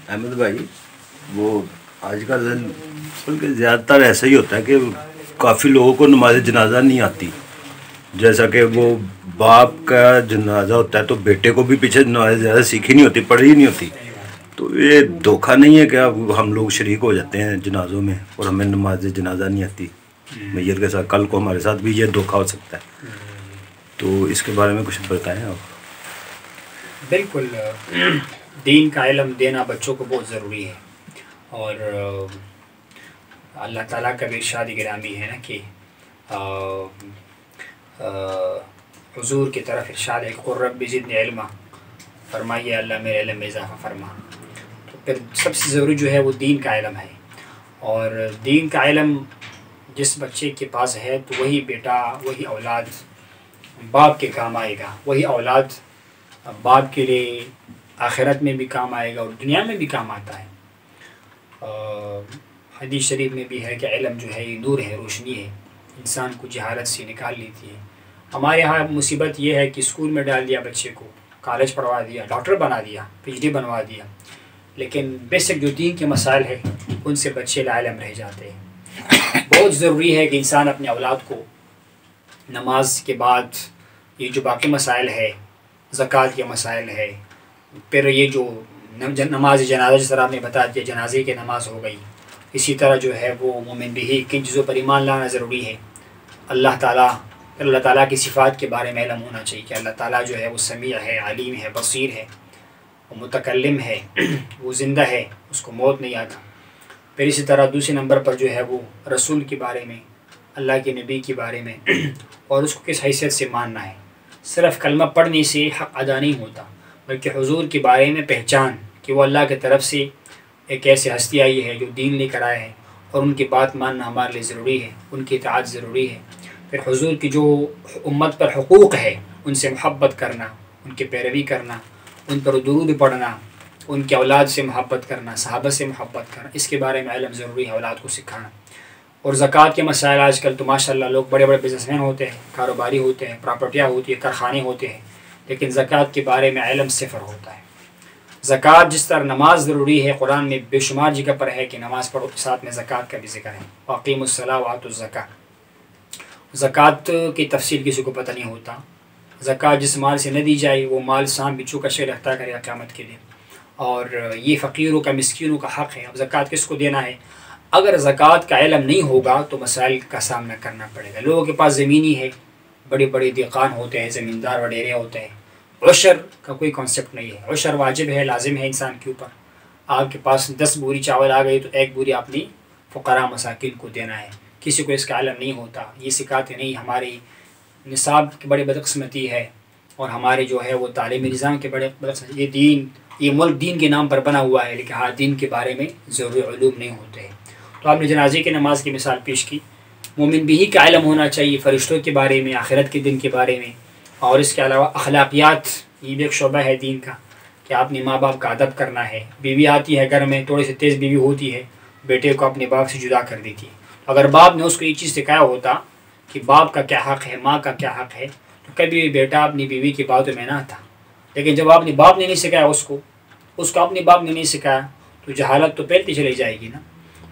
احمد بھائی، وہ آج کل بلکہ زیادہ تر ایسا ہی ہوتا ہے کہ کافی لوگوں کو نماز جنازہ نہیں آتی. جیسا کہ وہ باپ کا جنازہ ہوتا ہے تو بیٹے کو بھی پیچھے نماز زیادہ سیکھی نہیں ہوتی، پڑھی ہی نہیں ہوتی. تو یہ دھوکہ نہیں ہے کہ اب ہم لوگ شریک ہو جاتے ہیں جنازوں میں اور ہمیں نماز جنازہ نہیں آتی میت کے ساتھ؟ کل کو ہمارے ساتھ بھی یہ دھوکہ ہو سکتا ہے. تو اس کے بارے میں کچھ بتائیں آپ. بالکل، دین کا علم دینا بچوں کو بہت ضروری ہے. اور اللہ تعالیٰ کا بھی ارشاد گرامی ہے نا کہ حضور کی طرف ارشاد ہے کہ قل رب زدنی علما، فرمائیے اللہ میرے علم میں اضافہ فرما. تو پھر سب سے ضروری جو ہے وہ دین کا علم ہے. اور دین کا علم جس بچے کے پاس ہے تو وہی بیٹا، وہی اولاد باپ کے کام آئے گا. وہی اولاد باپ کے لیے آخرت میں بھی کام آئے گا اور دنیا میں بھی کام آتا ہے. حدیث شریف میں بھی ہے کہ علم جو ہے یہ نور ہے، روشنی ہے، انسان کو جہالت سے نکال لیتی ہے. ہمارے ہاں مصیبت یہ ہے کہ اسکول میں ڈال دیا بچے کو، کالج پڑھوا دیا، ڈاکٹر بنا دیا، PhD بنوا دیا، لیکن بیسک جو دین کے مسائل ہیں ان سے بچے لا علم رہ جاتے ہیں. بہت ضروری ہے کہ انسان اپنے اولاد کو نماز کے بعد یہ جو باقی مسائل ہے، زکوٰۃ کے مسائل ہے، پھر یہ جو نماز جنازہ جس طرح آپ نے بتا دیا جنازے کی نماز ہو گئی، اسی طرح جو ہے وہ مومن بھی کن چیزوں پر ایمان لانا ضروری ہے. اللہ تعالیٰ کی صفات کے بارے میں علم ہونا چاہیے کہ اللہ تعالیٰ جو ہے وہ سمیع ہے، علیم ہے، بصیر ہے، وہ متکلم ہے، وہ زندہ ہے، اس کو موت نہیں آتا. پھر اسی طرح دوسرے نمبر پر جو ہے وہ رسول کے بارے میں، اللہ کے نبی کے بارے میں، اور اس کو کس حیثیت سے ماننا ہے. صرف کلمہ پڑھنے سے حق ادا نہیں ہوتا، بلکہ حضور کے بارے میں پہچان کہ وہ اللہ کی طرف سے ایک ایسی ہستی آئی ہے جو دین لے کر آئے ہیں، اور ان کی بات ماننا ہمارے لیے ضروری ہے، ان کی اطاعت ضروری ہے. پھر حضور کی جو امت پر حقوق ہے ان سے محبت کرنا، ان کی پیروی کرنا، ان پر درود پڑھنا، ان کے اولاد سے محبت کرنا، صحابہ سے محبت کرنا، اس کے بارے میں علم ضروری ہے اولاد کو سکھانا. اور زکوٰۃ کے مسائل آج کل تو ماشاءاللہ لوگ بڑے بڑے بزنس مین ہوتے ہیں، کاروباری ہوتے ہیں، پراپرٹیاں ہوتی ہیں، کارخانے ہوتے ہیں، لیکن زکوٰۃ کے بارے میں علم صفر ہوتا ہے. زکوٰۃ جس طرح نماز ضروری ہے، قرآن میں بے شمار جگہ پر ہے کہ نماز پڑھو، ساتھ میں زکوٰۃ کا بھی ذکر ہے. وَأَقِيمُوا الصَّلَاةَ وَآتُوا الزَّكَاةَ. زکوٰۃ کی تفصیل کسی کو پتہ نہیں ہوتا. زکوٰۃ جس مال سے نہ دی جائے وہ مال سانپ بچھو کا شے رکھتا کرے گا قیامت کے دن. اور یہ فقیروں کا، مسکینوں کا حق ہے. اب زکوٰۃ کس کو دینا ہے؟ اگر زکوٰۃ کا علم نہیں ہوگا تو مسائل کا سامنا کرنا پڑے گا. لوگوں کے پاس زمینی ہے، بڑے بڑے دیقان ہوتے ہیں، زمیندار وڈیرے ہوتے ہیں، عشر کا کوئی کانسیپٹ نہیں ہے. عشر واجب ہے، لازم ہے انسان کے اوپر. آپ کے پاس 10 بوری چاول آ گئی تو 1 بوری آپ نے فقراء مساکین کو دینا ہے. کسی کو اس کا علم نہیں ہوتا، یہ سکھاتے نہیں. ہماری نصاب کی بڑی بدقسمتی ہے، اور ہمارے جو ہے وہ تعلیمی نظام کے بڑے بدقسمتی. یہ ملک دین کے نام پر بنا ہوا ہے، لیکن ہاں دین کے بارے میں ضروری علوم نہیں ہوتے ہیں. تو آپ نے جنازے کی نماز کی مثال پیش کی. مومن بھی کا علم ہونا چاہیے فرشتوں کے بارے میں، آخرت کے دن کے بارے میں. اور اس کے علاوہ اخلاقیات، یہ بھی ایک شعبہ ہے دین کا کہ آپ نے ماں باپ کا ادب کرنا ہے. بیوی آتی ہے گھر میں، تھوڑی سی تیز بیوی ہوتی ہے، بیٹے کو اپنے باپ سے جدا کر دیتی ہے. اگر باپ نے اس کو یہ چیز سکھایا ہوتا کہ باپ کا کیا حق ہے، ماں کا کیا حق ہے، تو کبھی بھی بیٹا اپنی بیوی کی باتوں میں نہ تھا. لیکن جب آپ نے باپ نے نہیں سکھایا اس کو اپنے باپ نے نہیں سکھایا تو جہالت تو پھیلتی چلی جائے گی نا.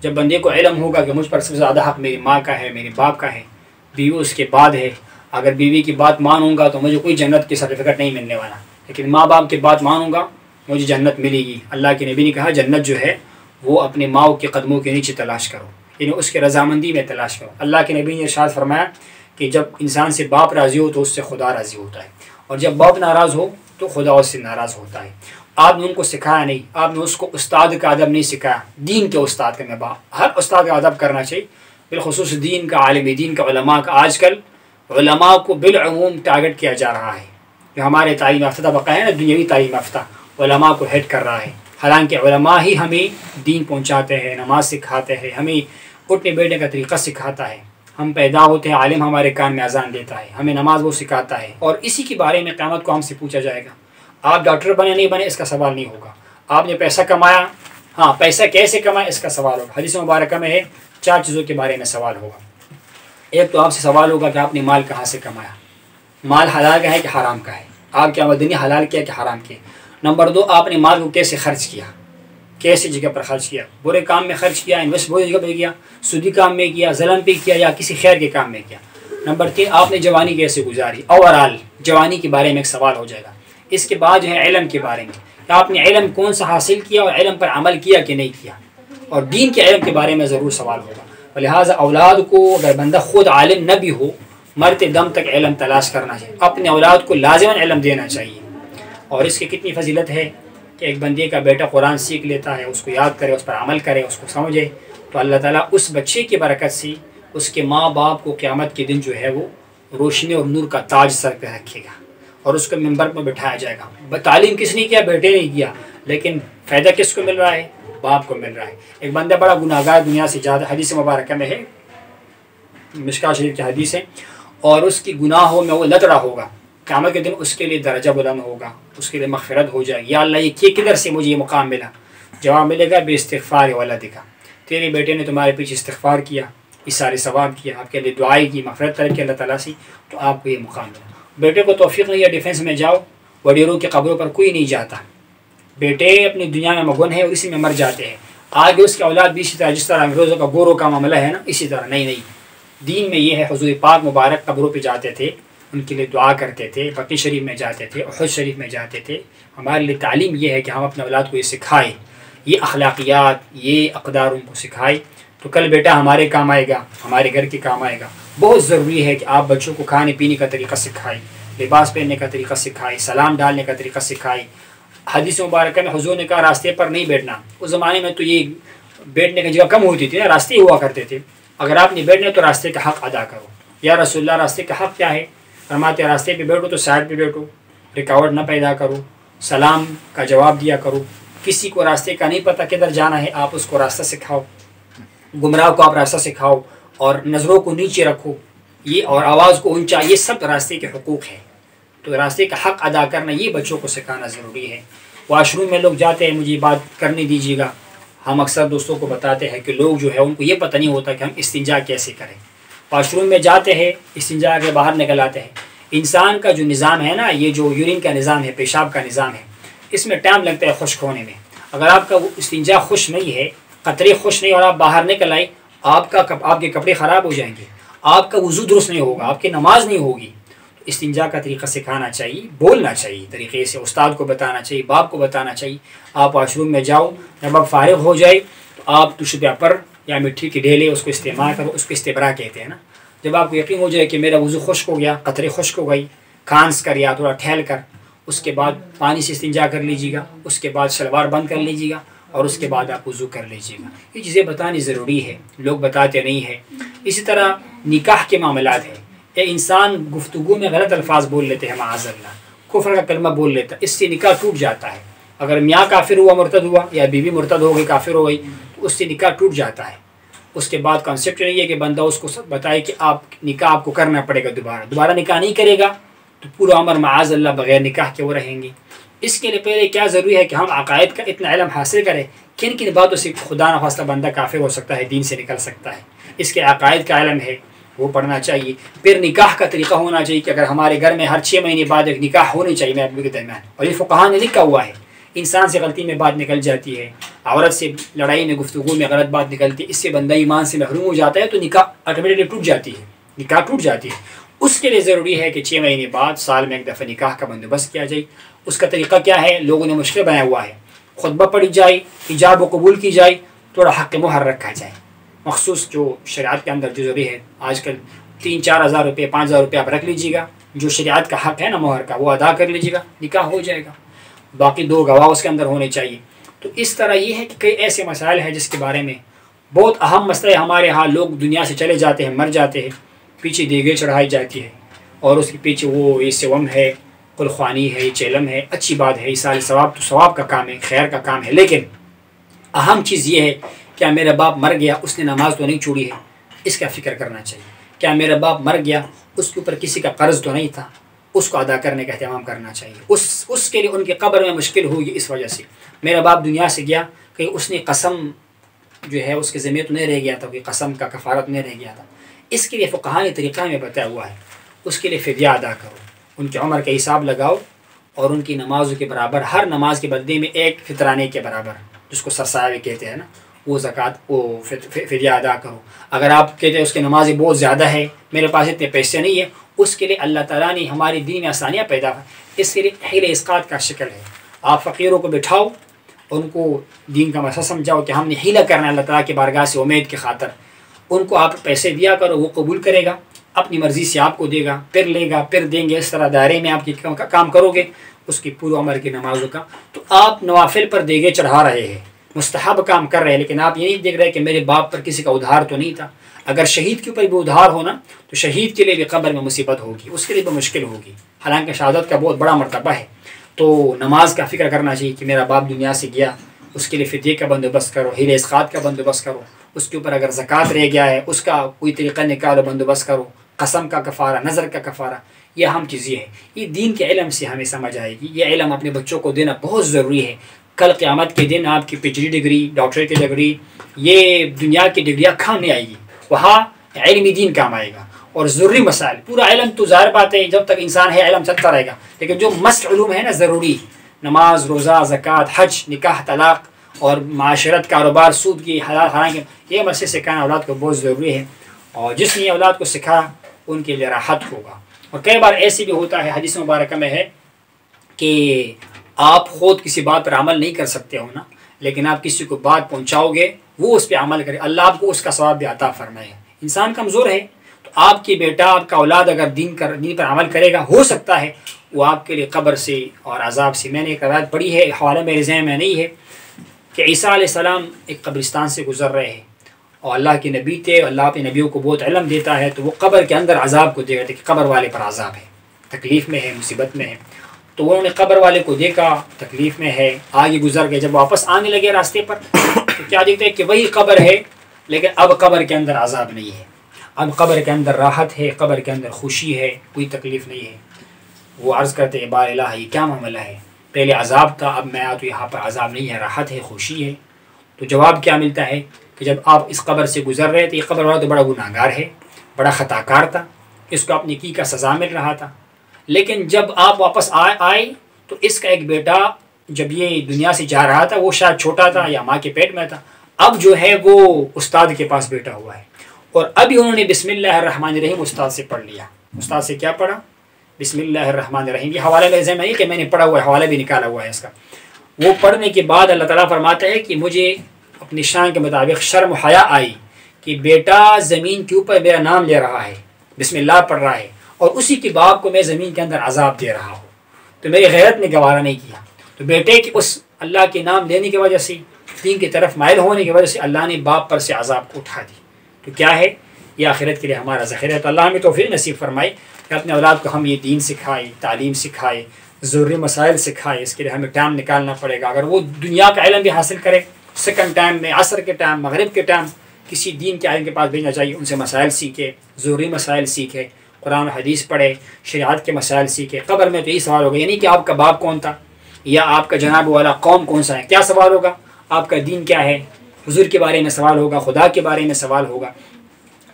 جب بندے کو علم ہوگا کہ مجھ پر سب سے زیادہ حق میری ماں کا ہے، میرے باپ کا ہے، بیوی اس کے بعد ہے. اگر بیوی کی بات مانوں گا تو مجھے کوئی جنت کی سرٹیفکیٹ نہیں ملنے والا، لیکن ماں باپ کی بات مانوں گا مجھے جنت ملے گی. اللہ کے نبی نے کہا جنت جو ہے وہ اپنے ماں کے قدموں کے نیچے تلاش کرو، یعنی اس کے رضامندی میں تلاش کرو. اللہ کے نبی نے ارشاد فرمایا کہ جب انسان سے باپ راضی ہو تو اس سے خدا راضی ہوتا ہے، اور جب باپ ناراض ہو تو خدا اس سے ناراض ہوتا ہے. آپ نے ان کو سکھایا نہیں، آپ نے اس کو استاد کا ادب نہیں سکھایا. دین کے استاد کا میں ہر استاد کا ادب کرنا چاہیے، بالخصوص دین کا، عالم دین کا، علماء کا. آج کل علماء کو بالعموم ٹارگٹ کیا جا رہا ہے. جو ہمارے تعلیم یافتہ طبقہ ہے نا، دنیاوی تعلیم یافتہ، علماء کو ہیٹ کر رہا ہے. حالانکہ علماء ہی ہمیں دین پہنچاتے ہیں، نماز سکھاتے ہیں، ہمیں اٹھنے بیٹھنے کا طریقہ سکھاتا ہے. ہم پیدا ہوتے ہیں، عالم ہمارے کان میں اذان دیتا ہے، ہمیں نماز وہ سکھاتا ہے. اور اسی کے بارے میں قیامت کو ہم سے پوچھا جائے گا. آپ ڈاکٹر بنے نہیں بنے اس کا سوال نہیں ہوگا. آپ نے پیسہ کمایا، ہاں پیسہ کیسے کمایا اس کا سوال ہوگا. حدیث مبارکہ میں ہے 4 چیزوں کے بارے میں سوال ہوگا. ایک تو آپ سے سوال ہوگا کہ آپ نے مال کہاں سے کمایا، مال حلال کا ہے کہ حرام کا ہے، آپ کی آمدنی حلال کیا کہ حرام کیا. نمبر 2، آپ نے مال کو کیسے خرچ کیا، کیسی جگہ پر خرچ کیا، برے کام میں خرچ کیا، انویسٹ بری جگہ پہ کیا، سودی کام میں کیا، ظلم پہ کیا، یا کسی خیر کے کام میں کیا۔ نمبر 3 آپ نے جوانی کیسے گزاری، اوورآل جوانی کے بارے میں ایک سوال ہو جائے گا۔ اس کے بعد جو ہے علم کے بارے میں کہ آپ نے علم کون سا حاصل کیا اور علم پر عمل کیا کہ نہیں کیا، اور دین کے علم کے بارے میں ضرور سوال ہوگا۔ لہٰذا اولاد کو اگر بندہ خود عالم نہ بھی ہو، مرتے دم تک علم تلاش کرنا چاہیے، اپنے اولاد کو لازماً علم دینا چاہیے۔ اور اس کی کتنی فضیلت ہے کہ ایک بندے کا بیٹا قرآن سیکھ لیتا ہے، اس کو یاد کرے، اس پر عمل کرے، اس کو سمجھے، تو اللہ تعالیٰ اس بچے کی برکت سے اس کے ماں باپ کو قیامت کے دن جو ہے وہ روشنی اور نور کا تاج سر پہ رکھے گا اور اس کو ممبر پر بٹھایا جائے گا۔ تعلیم کس نے کیا؟ بیٹے نے کیا، لیکن فائدہ کس کو مل رہا ہے؟ باپ کو مل رہا ہے۔ ایک بندہ بڑا گناہگار دنیا سے جاتا، حدیث مبارکہ میں ہے، مشکوٰۃ شریف کی حدیث ہے، اور اس کی گناہوں میں وہ لد رہا ہوگا، قیامت کے دن اس کے لیے درجہ بلند ہوگا، اس کے لیے مغفرت ہو جائے گی۔ یا اللہ یہ کدھر سے مجھے یہ مقام ملا؟ جواب ملے گا بے استغفار ولدک، تیرے بیٹے نے تمہارے پیچھے استغفار کیا، اِثار ثواب کیا، آپ کے لیے دعائیں کی، مغفرت طلب کی اللہ تعالیٰ سے، تو آپ کو یہ مقام ملا۔ بیٹے کو توفیق نہیں ہے ڈیفینس میں جاؤ، وڈیروں کی قبروں پر کوئی نہیں جاتا، بیٹے اپنی دنیا میں مگن ہے اور اسی میں مر جاتے ہیں، آگے اس کے اولاد بھی اسی طرح، جس طرح انگریزوں کا گوروں کا معاملہ ہے نا، اسی طرح نہیں۔ دین میں یہ ہے، حضور پاک مبارک قبروں پہ جاتے تھے، ان کے لیے دعا کرتے تھے، بقی شریف میں جاتے تھے، احد شریف میں جاتے تھے۔ ہمارے لیے تعلیم یہ ہے کہ ہم اپنے اولاد کو یہ سکھائیں، یہ اخلاقیات، یہ اقدار ان کو سکھائیں، تو کل بیٹا ہمارے کام آئے گا، ہمارے گھر کے کام آئے گا۔ بہت ضروری ہے کہ آپ بچوں کو کھانے پینے کا طریقہ سکھائیں، لباس پہننے کا طریقہ سکھائیں، سلام ڈالنے کا طریقہ سکھائیں۔ حدیث مبارکہ میں حضور نے کہا راستے پر نہیں بیٹھنا۔ اس زمانے میں تو یہ بیٹھنے کی جگہ کم ہوتی تھی نا، راستے ہی ہوا کرتے تھے۔ اگر آپ نے بیٹھنا تو راستے کا حق ادا کرو۔ یا رسول اللہ راستے کا حق کیا ہے؟ فرماتے راستے پہ بیٹھو تو سائڈ پہ بیٹھو، رکاوٹ نہ پیدا کرو، سلام کا جواب دیا کرو۔ کسی کو راستے کا نہیں پتہ کدھر جانا ہے، آپ اس کو راستہ سکھاؤ، گمراہ کو آپ راستہ سکھاؤ، اور نظروں کو نیچے رکھو، یہ اور آواز کو اونچا، یہ سب راستے کے حقوق ہیں۔ تو راستے کا حق ادا کرنا یہ بچوں کو سکھانا ضروری ہے۔ واش روم میں لوگ جاتے ہیں، مجھے بات کرنے دیجیے گا، ہم اکثر دوستوں کو بتاتے ہیں کہ لوگ جو ہے ان کو یہ پتہ نہیں ہوتا کہ ہم استنجا کیسے کریں۔ واش روم میں جاتے ہیں، استنجا کے باہر نکل آتے ہیں۔ انسان کا جو نظام ہے نا، یہ جو یورین کا نظام ہے، پیشاب کا نظام ہے، اس میں ٹائم لگتا ہے خشک ہونے میں۔ اگر آپ کا وہ استنجا خوش نہیں ہے، قطرے خوش نہیں، اور آپ باہر نکل آئے، آپ کے کپڑے خراب ہو جائیں گے، آپ کا وضو درست نہیں ہوگا، آپ کی نماز نہیں ہوگی۔ استنجا کا طریقہ سکھانا چاہیے، بولنا چاہیے طریقے سے، استاد کو بتانا چاہیے، باپ کو بتانا چاہیے۔ آپ واش روم میں جاؤ، جب آپ فارغ ہو جائے تو آپ ٹشو پیپر یا مٹی کی ڈھیلے اس کو استعمال کرو، اس کو استبرا کہتے ہیں نا۔ جب آپ کو یقین ہو جائے کہ میرا وضو خشک ہو گیا، قطرے خشک ہو گئی، کھانس کر یا تھوڑا ٹھہل کر، اس کے بعد پانی سے استنجا کر لیجیے گا، اس کے بعد شلوار بند کر لیجیے گا، اور اس کے بعد آپ وضو کر لیجیے گا۔ یہ چیزیں بتانی ضروری ہے، لوگ بتاتے نہیں ہیں۔ اسی طرح نکاح کے معاملات ہیں، کہ انسان گفتگو میں غلط الفاظ بول لیتے ہیں، معاذ اللہ کفر کا کلمہ بول لیتا ہے، اس سے نکاح ٹوٹ جاتا ہے۔ اگر میاں کافر ہوا، مرتد ہوا، یا بیوی مرتد ہو گئی، کافر ہو گئی، تو اس سے نکاح ٹوٹ جاتا ہے۔ اس کے بعد کانسیپٹ نہیں ہے کہ بندہ اس کو بتائے کہ نکاح آپ کو کرنا پڑے گا، دوبارہ نکاح نہیں کرے گا تو پورا عمر معاذ اللہ بغیر نکاح کے وہ رہیں گے۔ اس کے لیے پہلے کیا ضروری ہے کہ ہم عقائد کا اتنا علم حاصل کریں، کن کن باتوں سے خدا نخواستہ بندہ کافر ہو سکتا ہے، دین سے نکل سکتا ہے، اس کے عقائد کا علم ہے، وہ پڑھنا چاہیے۔ پھر نکاح کا طریقہ ہونا چاہیے کہ اگر ہمارے گھر میں ہر 6 مہینے بعد ایک نکاح ہونی چاہیے میں آدمی کے درمیان، اور یہ فقہاء نے لکھا ہوا ہے۔ انسان سے غلطی میں بات نکل جاتی ہے، عورت سے لڑائی میں گفتگو میں غلط بات نکلتی ہے، اس سے بندہ ایمان سے محروم ہو جاتا ہے، تو نکاح آٹومیٹکلی ٹوٹ جاتی ہے، نکاح ٹوٹ جاتی ہے۔ اس کے لیے ضروری ہے کہ 6 مہینے بعد، سال میں ایک دفعہ نکاح کا بندوبست کیا جائے۔ اس کا طریقہ کیا ہے؟ لوگوں نے مشکل بنایا ہوا ہے، خطبہ پڑھی جائے، ایجاب و قبول کی جائے، تھوڑا حق مہر رکھا جائے، مخصوص جو شریعت کے اندر جو ضروری ہے۔ آج کل 3-4 ہزار روپے، 5 ہزار روپے آپ رکھ لیجیے گا، جو شریعت کا حق ہے نا مہر کا، وہ ادا کر لیجیے گا، نکاح ہو جائے گا۔ باقی 2 گواہ اس کے اندر ہونے چاہیے۔ تو اس طرح یہ ہے کہ کئی ایسے مسائل ہیں جس کے بارے میں بہت اہم مسئلہ ہے۔ ہمارے ہاں لوگ دنیا سے چلے جاتے ہیں، مر جاتے ہیں، پیچھے دیگیں چڑھائی جاتی ہے، اور اس کے پیچھے وہ یہ سوم ہے، قلخوانی ہے، یہ چیلم ہے، اچھی بات ہے، یہ ثواب تو ثواب کا کام ہے، خیر کا کام ہے، لیکن اہم چیز یہ ہے کیا میرا باپ مر گیا، اس نے نماز تو نہیں چھوڑی ہے، اس کا فکر کرنا چاہیے۔ کیا میرا باپ مر گیا، اس کے اوپر کسی کا قرض تو نہیں تھا، اس کو ادا کرنے کا اہتمام کرنا چاہیے۔ اس کے لیے ان کے قبر میں مشکل ہوگی اس وجہ سے، میرا باپ دنیا سے گیا، کہ اس نے قسم جو ہے اس کے ذمہ تو نہیں رہ گیا تھا، کوئی قسم کا کفارت نہیں رہ گیا تھا۔ اس کے لیے فقہاء نے طریقہ میں بتایا ہوا ہے، اس کے لیے فدیہ ادا کرو، ان کی عمر کا حساب لگاؤ، اور ان کی نمازوں کے برابر، ہر نماز کے بدلے میں ایک فطرانے کے برابر جس کو سرسایہ بھی کہتے ہیں نا، وہ زکوٰۃ وہ فدیہ ادا کرو۔ اگر آپ کہتے ہیں اس کی نمازیں بہت زیادہ ہے، میرے پاس اتنے پیسے نہیں ہیں، اس کے لیے اللہ تعالیٰ نے ہماری دین میں آسانیاں پیدا کی، اس کے لیے حیل اسقاط کا شکل ہے۔ آپ فقیروں کو بٹھاؤ، ان کو دین کا مسئلہ سمجھاؤ کہ ہم نے حیلہ کرنا ہے اللہ تعالیٰ کی بارگاہ سے امید کی خاطر، ان کو آپ پیسے دیا کرو، وہ قبول کرے گا، اپنی مرضی سے آپ کو دے گا، پھر لے گا، پھر دیں گے، اس طرح دائرے میں آپ کی کام کرو گے اس کی پورے عمر کی نمازوں کا، تو آپ نوافل پر دیگے چڑھا رہے ہیں، مستحب کام کر رہے ہیں، لیکن آپ یہ نہیں دیکھ رہے کہ میرے باپ پر کسی کا ادھار تو نہیں تھا۔ اگر شہید کے اوپر بھی ادھار ہونا تو شہید کے لیے بھی قبر میں مصیبت ہوگی، اس کے لیے بھی مشکل ہوگی، حالانکہ شہادت کا بہت بڑا مرتبہ ہے۔ تو نماز کا فکر کرنا چاہیے کہ میرا باپ دنیا سے گیا، اس کے لیے فدیے کا بندوبست کرو، حیل اسقاط کا بندوبست کرو، اس کے اوپر اگر زکوٰۃ رہ گیا ہے اس کا کوئی طریقہ نکالو، بندوبست کرو، قسم کا کفارہ، نظر کا کفارہ، یہ اہم چیزیں ہیں۔ یہ دین کے علم سے ہمیں سمجھ آئے گی، یہ علم اپنے بچوں کو دینا بہت ضروری ہے۔ کل قیامت کے دن آپ کی PhD ڈگری، ڈاکٹریٹ کی ڈگری، یہ دنیا کی ڈگریاں کام نہیں آئے گی، وہاں علمی دین کام آئے گا، اور ضروری مسائل، پورا علم تو ظاہر بات ہے جب تک انسان ہے علم چلتا رہے گا، لیکن جو مست علوم ہے نا ضروری، نماز، روزہ، زکوٰۃ، حج، نکاح، طلاق اور معاشرت، کاروبار، سود کی حلال حرام کے، یہ مسئلے سکھانا اولاد کو بہت ضروری ہے، اور جس نے اولاد کو سکھا ان کے لیے راحت ہوگا۔ اور کئی بار ایسے بھی ہوتا ہے، حدیث مبارکہ میں ہے کہ آپ خود کسی بات پر عمل نہیں کر سکتے ہو نا، لیکن آپ کسی کو بات پہنچاؤ گے، وہ اس پہ عمل کرے، اللہ آپ کو اس کا ثواب بھی عطا فرمائے۔ انسان کمزور ہے، تو آپ کی بیٹا، آپ کا اولاد اگر دین پر عمل کرے گا، ہو سکتا ہے وہ آپ کے لیے قبر سے اور عذاب سے۔ میں نے ایک روایت پڑھی ہے، حوالہ میرے ذہن میں نہیں ہے، کہ عیسیٰ علیہ السلام ایک قبرستان سے گزر رہے ہیں، اور اللہ کے نبی تھے، اللہ اپنے نبیوں کو بہت علم دیتا ہے، تو وہ قبر کے اندر عذاب کو دیکھ رہے تھے کہ قبر والے پر عذاب ہے، تکلیف میں ہے، مصیبت میں ہے۔ تو انہوں نے قبر والے کو دیکھا، تکلیف میں ہے، آگے گزر گئے۔ جب واپس آنے لگے راستے پر تو کیا دیکھتے ہیں کہ وہی قبر ہے، لیکن اب قبر کے اندر عذاب نہیں ہے، اب قبر کے اندر راحت ہے، قبر کے اندر خوشی ہے، کوئی تکلیف نہیں ہے۔ وہ عرض کرتے ہیں بار الہ یہ کیا معاملہ ہے، پہلے عذاب تھا، اب میں آیا تو یہاں پر عذاب نہیں ہے، راحت ہے، خوشی ہے۔ تو جواب کیا ملتا ہے کہ جب آپ اس قبر سے گزر رہے تھے، یہ قبر والا تو بڑا گناہ گار ہے، بڑا خطا کار تھا، اس کو اپنی کی کا سزا مل رہا تھا، لیکن جب آپ واپس آئے تو اس کا ایک بیٹا جب یہ دنیا سے جا رہا تھا، وہ شاید چھوٹا تھا یا ماں کے پیٹ میں تھا، اب جو ہے وہ استاد کے پاس بیٹھا ہوا ہے، اور ابھی انہوں نے بسم اللہ الرحمن الرحیم استاد سے پڑھ لیا۔ استاد سے کیا پڑھا؟ بسم اللہ الرحمن الرحیم۔ یہ حوالہ میرے ذہن میں نہیں کہ میں نے پڑھا ہوا ہے، حوالہ بھی نکالا ہوا ہے اس کا۔ وہ پڑھنے کے بعد اللہ تعالیٰ فرماتا ہے کہ مجھے اپنی شان کے مطابق شرم و حیا آئی کہ بیٹا زمین کے اوپر میرا نام لے رہا ہے، بسم اللہ پڑھ رہا ہے، اور اسی کے باپ کو میں زمین کے اندر عذاب دے رہا ہوں، تو میری غیرت نے گوارا نہیں کیا۔ تو بیٹے کی اس اللہ کے نام لینے کی وجہ سے، دین کی طرف مائل ہونے کی وجہ سے اللہ نے باپ پر سے عذاب کو اٹھا دی۔ تو کیا ہے یہ آخرت کے لیے ہمارا ذخیرہ ہے۔ تو اللہ ہمیں توفیق نصیب فرمائے کہ اپنے اولاد کو ہم یہ دین سکھائے، تعلیم سکھائے، ضروری مسائل سکھائے، اس کے لیے ہمیں ٹائم نکالنا پڑے گا۔ اگر وہ دنیا کا علم بھی حاصل کرے، سیکنڈ ٹائم میں، عصر کے ٹائم، مغرب کے ٹائم کسی دین کے عالم کے پاس بھیجنا چاہیے، ان سے مسائل سیکھے، ضروری مسائل سیکھے، قرآن حدیث پڑھے، شریعت کے مسائل سیکھے۔ قبر میں تو یہی سوال ہوگا، یعنی کہ آپ کا باپ کون تھا، یا آپ کا جناب والا قوم کون سا ہے، کیا سوال ہوگا، آپ کا دین کیا ہے، حضور کے بارے میں سوال ہوگا، خدا کے بارے میں سوال ہوگا،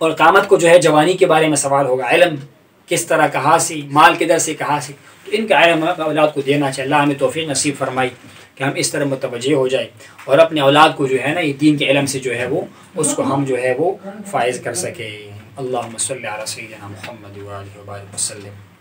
اور قیامت کو جو ہے جوانی کے بارے میں سوال ہوگا، علم کس طرح کہاں سے، مال کدھر سے کہاں سے۔ تو ان کا علم اولاد کو دینا چاہیے۔ اللہ ہمیں توفیق نصیب فرمائی کہ ہم اس طرح متوجہ ہو جائے، اور اپنے اولاد کو جو ہے نا یہ دین کے علم سے جو ہے وہ اس کو ہم جو ہے وہ فائز کر سکے۔ اللہم صلی علی سیدنا محمد وآلہ وبارک وسلم۔